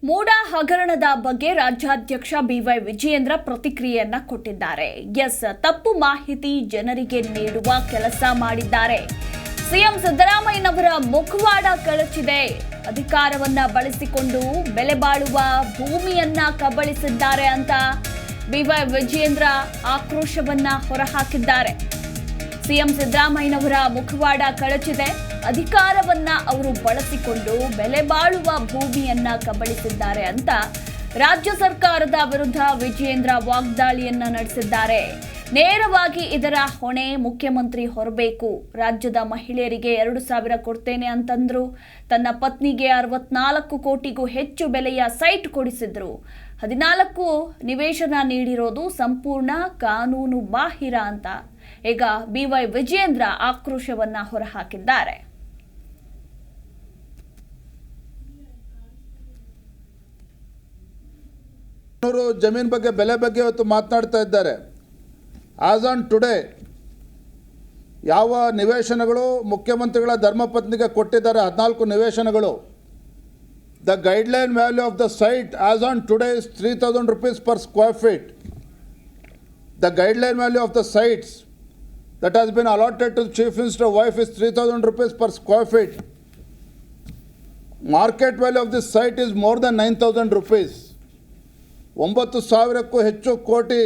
ಮೂಡ ಹಗರಣದ ಬಗ್ಗೆ ರಾಜ್ಯಾಧ್ಯಕ್ಷ ಬಿವೈ ವಿಜಯೇಂದ್ರ ಪ್ರತಿಕ್ರಿಯೆಯನ್ನ ಕೊಟ್ಟಿದ್ದಾರೆ. ತಪ್ಪು ಮಾಹಿತಿ ಜನರಿಗೆ ನೀಡುವ ಕೆಲಸ ಮಾಡಿದ್ದಾರೆ. ಸಿಎಂ ಸಿದ್ದರಾಮಯ್ಯನವರ ಮುಖವಾಡ ಕಳಚಿದೆ. ಅಧಿಕಾರವನ್ನ ಬಳಸಿಕೊಂಡು ಬೆಲೆ ಬಾಳುವ ಭೂಮಿಯನ್ನ ಕಬಳಿಸಿದ್ದಾರೆ ಅಂತ ಬಿವೈ ವಿಜಯೇಂದ್ರ ಆಕ್ರೋಶವನ್ನ ಹೊರಹಾಕಿದ್ದಾರೆ. ಸಿಎಂ ಸಿದ್ದರಾಮಯ್ಯನವರ ಮುಖವಾಡ ಕಳಚಿದೆ. ಅಧಿಕಾರವನ್ನ ಅವರು ಬಳಸಿಕೊಂಡು ಬೆಲೆ ಬಾಳುವ ಭೂಮಿಯನ್ನ ಕಬಳಿಸಿದ್ದಾರೆ ಅಂತ ರಾಜ್ಯ ಸರ್ಕಾರದ ವಿರುದ್ಧ ವಿಜಯೇಂದ್ರ ವಾಗ್ದಾಳಿಯನ್ನ ನಡೆಸಿದ್ದಾರೆ. ನೇರವಾಗಿ ಇದರ ಹೊಣೆ ಮುಖ್ಯಮಂತ್ರಿ ಹೊರಬೇಕು. ರಾಜ್ಯದ ಮಹಿಳೆಯರಿಗೆ 2,000 ಕೊಡ್ತೇನೆ ಅಂತಂದ್ರು. ತನ್ನ ಪತ್ನಿಗೆ 64 ಕೋಟಿಗೂ ಹೆಚ್ಚು ಬೆಲೆಯ ಸೈಟ್ ಕೊಡಿಸಿದ್ರು. 14 ನಿವೇಶನ ನೀಡಿರೋದು ಸಂಪೂರ್ಣ ಕಾನೂನು ಬಾಹಿರ ಅಂತ ಈಗ ಬಿವೈ ವಿಜಯೇಂದ್ರ ಆಕ್ರೋಶವನ್ನ ಹೊರಹಾಕಿದ್ದಾರೆ. ಜಮೀನ್ ಬಗ್ಗೆ ಬೆಲೆ ಬಗ್ಗೆ ಇವತ್ತು ಮಾತನಾಡ್ತಾ ಇದ್ದಾರೆ. ಆಸ್ ಆನ್ ಟುಡೇ ಯಾವ ನಿವೇಶನಗಳು ಮುಖ್ಯಮಂತ್ರಿಗಳ ಧರ್ಮಪತ್ನಿಗೆ ಕೊಟ್ಟಿದ್ದಾರೆ 14 ನಿವೇಶನಗಳು. The guideline value of the site as on today is 3,000 rupees per square feet. The guideline value of the sites that has been allotted to the Chief Minister wife is 3,000 rupees per square feet. Market value of this site is more than 9,000 rupees. 9,000ಕ್ಕೂ ಹೆಚ್ಚು ಕೋಟಿ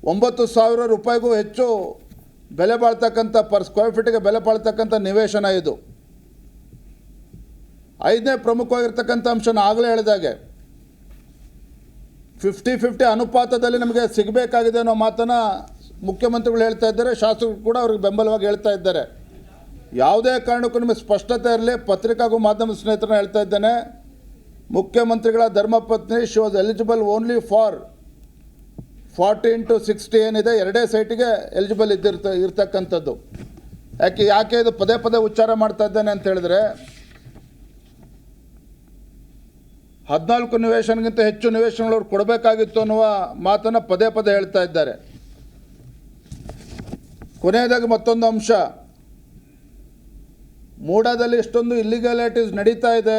9,000 ರೂಪಾಯಿಗೂ ಹೆಚ್ಚು ಬೆಲೆ ಬಾಳ್ತಕ್ಕಂಥ per square ಫೀಟ್ಗೆ ಬೆಲೆ ಬಾಳ್ತಕ್ಕಂಥ ನಿವೇಶನ ಇದು. 5ನೇ ಪ್ರಮುಖವಾಗಿರ್ತಕ್ಕಂಥ ಅಂಶನ ಆಗಲೇ ಹೇಳಿದಾಗೆ 50-50 ಅನುಪಾತದಲ್ಲಿ ನಮಗೆ ಸಿಗಬೇಕಾಗಿದೆ ಅನ್ನೋ ಮಾತನ್ನು ಮುಖ್ಯಮಂತ್ರಿಗಳು ಹೇಳ್ತಾ ಇದ್ದಾರೆ. ಶಾಸಕರು ಕೂಡ ಅವ್ರಿಗೆ ಬೆಂಬಲವಾಗಿ ಹೇಳ್ತಾ ಇದ್ದಾರೆ. ಯಾವುದೇ ಕಾರಣಕ್ಕೂ ನಿಮಗೆ ಸ್ಪಷ್ಟತೆ ಇರಲಿ. ಪತ್ರಿಕಾಗೂ ಮಾಧ್ಯಮ ಸ್ನೇಹಿತರನ್ನ ಹೇಳ್ತಾ ಇದ್ದೇನೆ, ಮುಖ್ಯಮಂತ್ರಿಗಳ ಧರ್ಮಪತ್ನಿ she was eligible only for 40x60 ಏನಿದೆ 2 ಸೈಟಿಗೆ ಎಲಿಜಿಬಲ್ ಇರ್ತಕ್ಕಂಥದ್ದು. ಯಾಕೆ ಇದು ಪದೇ ಪದೇ ಉಚ್ಚಾರ ಮಾಡ್ತಾ ಇದ್ದೇನೆ ಅಂತ ಹೇಳಿದ್ರೆ 14 ನಿವೇಶನಗಿಂತ ಹೆಚ್ಚು ನಿವೇಶನಗಳು ಅವ್ರು ಕೊಡಬೇಕಾಗಿತ್ತು ಅನ್ನುವ ಮಾತನ್ನು ಪದೇ ಪದೇ ಹೇಳ್ತಾ ಇದ್ದಾರೆ. ಕೊನೆಯದಾಗಿ ಮತ್ತೊಂದು ಅಂಶ, ಮೂಡಾದಲ್ಲಿ ಇಷ್ಟೊಂದು ಇಲ್ಲಿಗಾಲಿಟೀಸ್ ನಡೀತಾ ಇದೆ.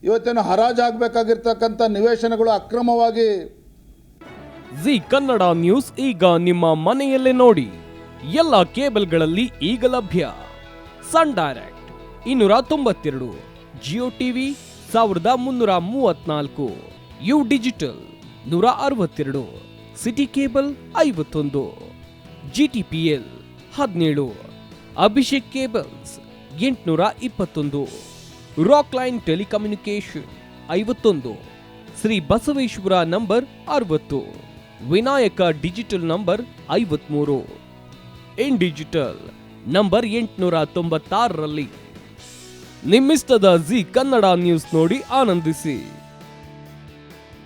ಇವತ್ತೇನು ಹರಾಜಾಗಬೇಕಾಗಿರ್ತಕ್ಕಂಥ ನಿವೇಶನಗಳು ಅಕ್ರಮವಾಗಿ. ಜಿ ಕನ್ನಡ ನ್ಯೂಸ್ ಈಗ ನಿಮ್ಮ ಮನೆಯಲ್ಲೇ ನೋಡಿ. ಎಲ್ಲ ಕೇಬಲ್ಗಳಲ್ಲಿ ಈಗ ಲಭ್ಯ. Sun Direct 292, Jio TV 1334, U digital 162, city cable 51, GTPL 17, Abhishek cables 821, rock line telecommunication 51, Shri Basaveshwara number 60, Vinayaka digital number 53, in digital number 896ರಲ್ಲಿ. ನಿಮ್ಮಿಸ್ತದ ಜಿ ಕನ್ನಡ ನ್ಯೂಸ್ ನೋಡಿ ಆನಂದಿಸಿ.